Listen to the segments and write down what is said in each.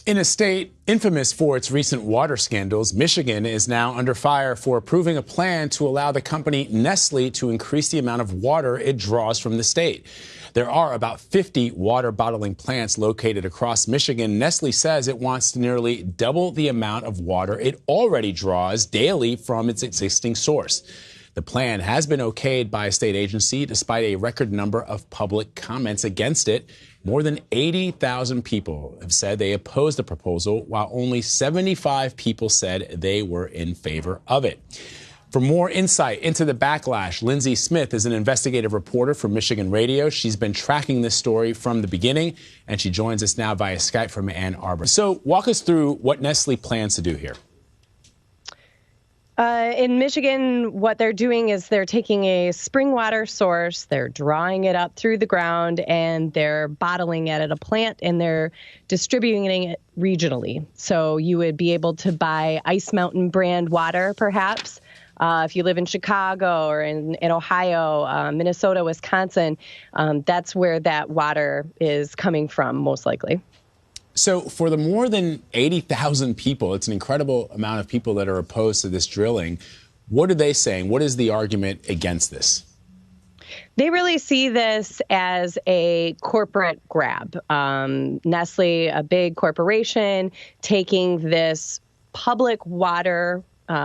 In a state infamous for its recent water scandals, Michigan is now under fire for approving a plan to allow the company Nestlé to increase the amount of water it draws from the state. There are about 50 water bottling plants located across Michigan. Nestlé says it wants to nearly double the amount of water it already draws daily from its existing source. The plan has been okayed by a state agency despite a record number of public comments against it. More than 80,000 people have said they oppose the proposal, while only 75 people said they were in favor of it. For more insight into the backlash, Lindsey Smith is an investigative reporter for Michigan Radio. She's been tracking this story from the beginning, and she joins us now via Skype from Ann Arbor. So walk us through what Nestlé plans to do here. In Michigan, what they're doing is they're taking a spring water source, they're drawing it up through the ground, and they're bottling it at a plant, and they're distributing it regionally. So you would be able to buy Ice Mountain brand water, perhaps, if you live in Chicago or in Ohio, Minnesota, Wisconsin. That's where that water is coming from, most likely. So for the more than 80,000 people, it's an incredible amount of people that are opposed to this drilling. What are they saying? What is the argument against this? They really see this as a corporate grab. Nestle, a big corporation, taking this public water,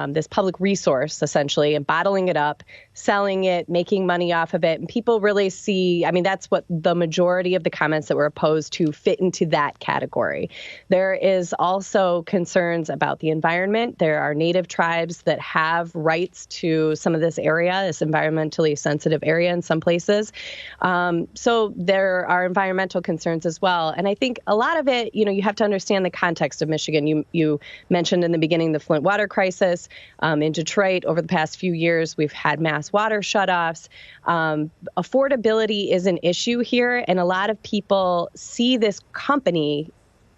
this public resource, essentially, and bottling it up, selling it, making money off of it. And people really see, I mean, that's what the majority of the comments that were opposed to fit into that category. There is also concerns about the environment. There are native tribes that have rights to some of this area, this environmentally sensitive area in some places. So there are environmental concerns as well. And I think a lot of it, you have to understand the context of Michigan. You mentioned in the beginning the Flint water crisis. In Detroit, over the past few years, we've had mass water shutoffs. Affordability is an issue here, and a lot of people see this company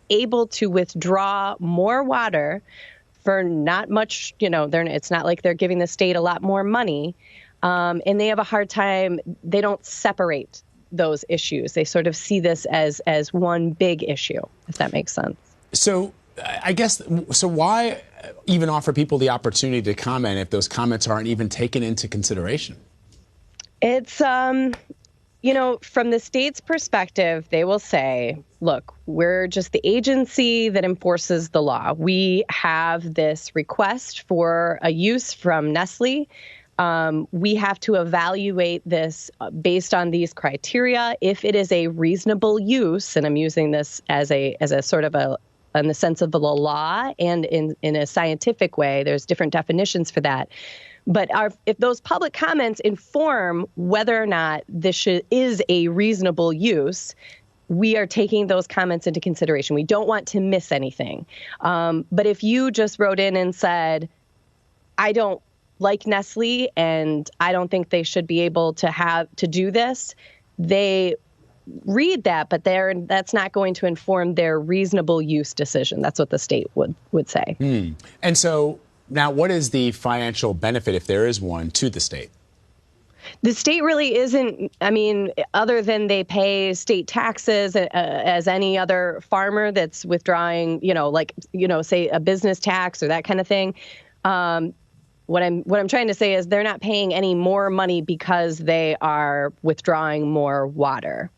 able to withdraw more water for not much, it's not like they're giving the state a lot more money, and they have a hard time. They don't separate those issues. They sort of see this as one big issue, if that makes sense. So I guess, so why even offer people the opportunity to comment if those comments aren't even taken into consideration? It's, from the state's perspective, they will say, look, we're just the agency that enforces the law. We have this request for a use from Nestle. We have to evaluate this based on these criteria. If it is a reasonable use, and I'm using this as a sort of in the sense of the law and in a scientific way, there's different definitions for that. But if those public comments inform whether or not this is a reasonable use, we are taking those comments into consideration. We don't want to miss anything. But if you just wrote in and said, I don't like Nestle and I don't think they should be able to do this, they read that, but that's not going to inform their reasonable use decision. That's what the state would say. And so now what is the financial benefit, if there is one, to the state? The state really isn't, other than they pay state taxes as any other farmer that's withdrawing, say a business tax or that kind of thing. What I'm trying to say is they're not paying any more money because they are withdrawing more water.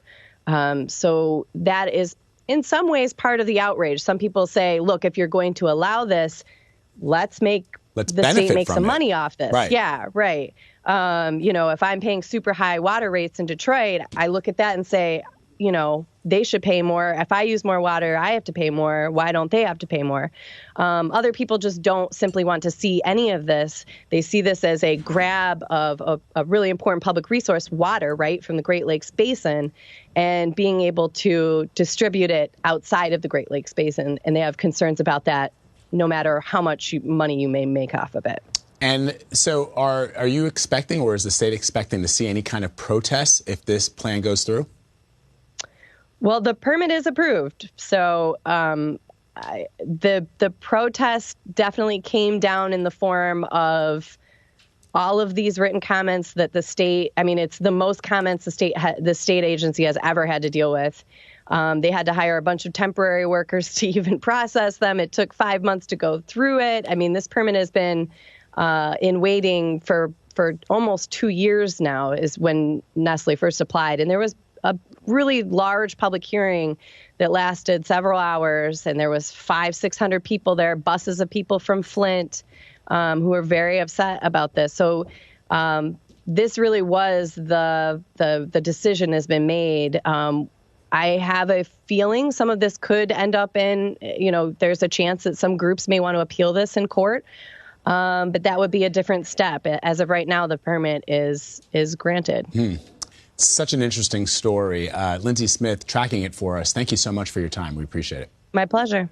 So that is in some ways part of the outrage. Some people say, look, if you're going to allow this, let's the state make some money off this. Right. Yeah, right. If I'm paying super high water rates in Detroit, I look at that and say, they should pay more. If I use more water, I have to pay more. Why don't they have to pay more? Other people just don't simply want to see any of this. They see this as a grab of a really important public resource, water, right, from the Great Lakes Basin, and being able to distribute it outside of the Great Lakes Basin. And they have concerns about that, no matter how much money you may make off of it. And so are you expecting, or is the state expecting to see any kind of protests if this plan goes through? Well, the permit is approved. So the protest definitely came down in the form of all of these written comments that the state, it's the most comments the state agency has ever had to deal with. They had to hire a bunch of temporary workers to even process them. It took 5 months to go through it. I mean, this permit has been in waiting for almost 2 years now, is when Nestle first applied. And there was a really large public hearing that lasted several hours, and there was 500-600 people there, buses of people from Flint who were very upset about this. So this really was the decision has been made. I have a feeling some of this could end up in, there's a chance that some groups may want to appeal this in court. But that would be a different step. As of right now, the permit is granted. Such an interesting story. Lindsey Smith tracking it for us. Thank you so much for your time. We appreciate it. My pleasure.